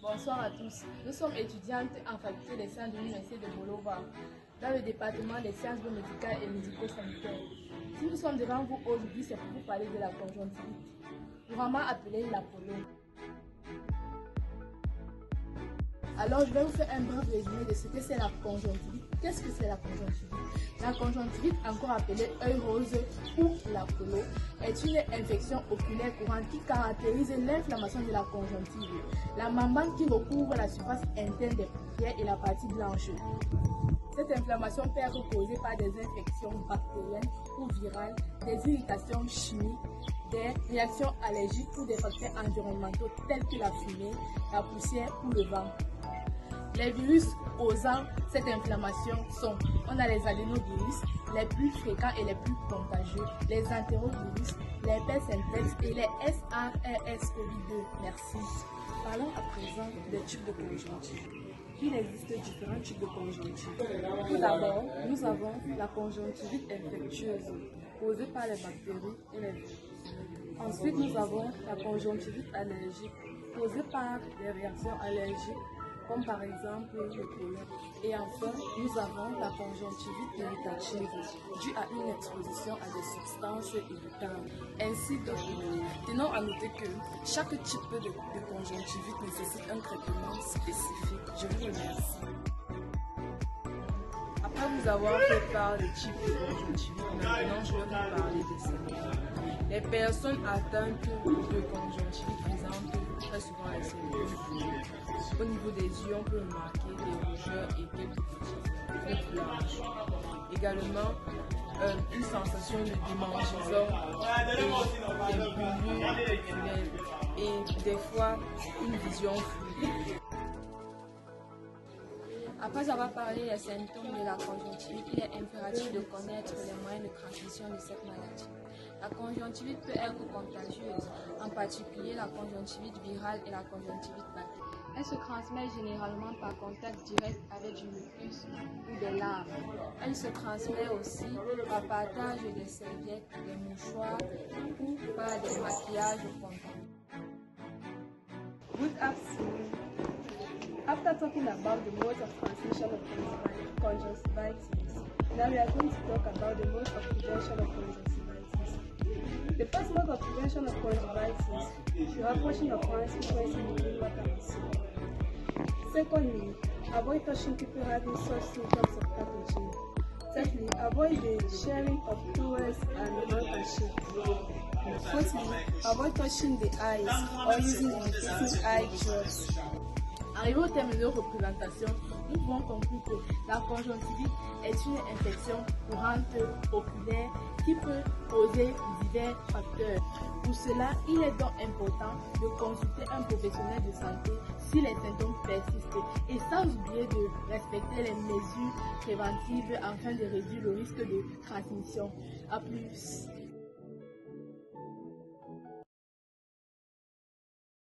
Bonsoir à tous. Nous sommes étudiantes en faculté des sciences de l'Université de Bolova, dans le département des sciences biomédicales et médico-sanitaires. Si nous sommes devant vous aujourd'hui, c'est pour vous parler de la conjonctivite, couramment appelée l'Apollo. Alors, je vais vous faire un bref résumé de ce que c'est la conjonctivite. Qu'est-ce que c'est la conjonctivite? La conjonctivite, encore appelée œil rose ou l'Apollo, est une infection oculaire courante qui caractérise l'inflammation de la conjonctive, la membrane qui recouvre la surface interne des paupières et la partie blanche. Cette inflammation peut être causée par des infections bactériennes ou virales, des irritations chimiques, des réactions allergiques ou des facteurs environnementaux tels que la fumée, la poussière ou le vent. Les virus causant cette inflammation sont, on a les adénovirus, les plus fréquents et les plus contagieux, les entérovirus, les herpès simplex et les SARS-CoV-2. Merci. Parlons à présent des types de conjonctivite. Il existe différents types de conjonctivite. Tout d'abord, nous avons la conjonctivite infectieuse, causée par les bactéries et les virus. Ensuite, nous avons la conjonctivite allergique, causée par les réactions allergiques, comme par exemple le pollen. Et enfin, nous avons la conjonctivite irritative, due à une exposition à des substances irritantes. Ainsi donc, tenons à noter que chaque type de conjonctivite nécessite un traitement spécifique. Je vous remercie. Après vous avoir fait part des types de conjonctivite, maintenant je vais vous parler des symptômes. Les personnes atteintes de conjonctivite présentent très souvent les symptômes. Au niveau des yeux, on peut remarquer des rougeurs et quelques petites blanches. Également, une sensation de démangeaison et des brûlures oculaires et des fois une vision floue. Après avoir parlé des symptômes de la conjonctivite, il est impératif de connaître les moyens de transmission de cette maladie. La conjonctivite peut être contagieuse, en particulier la conjonctivite virale et la conjonctivite bactérienne. Elle se transmet généralement par contact direct avec du mucus ou des larves. Elle se transmet aussi par partage des serviettes, des mouchoirs ou par des maquillages contaminés. Good afternoon. After talking about the modes of transmission of conjunctivitis, now we are going to talk about the modes of prevention of conjunctivitis. The first mode of prevention of conjunctivitis is the washing of hands frequently with water and soap. Secondly, avoid touching people having such symptoms of pathogen. Thirdly, avoid the sharing of towels and handkerchiefs. Fourthly, avoid touching the eyes or using irritating eye drops. Arrivé au terme de nos représentations, nous pouvons conclure que la conjonctivite est une infection courante oculaire qui peut causer divers facteurs. Pour cela, il est donc important de consulter un professionnel de santé si les symptômes persistent et sans oublier de respecter les mesures préventives afin de réduire le risque de transmission. À plus.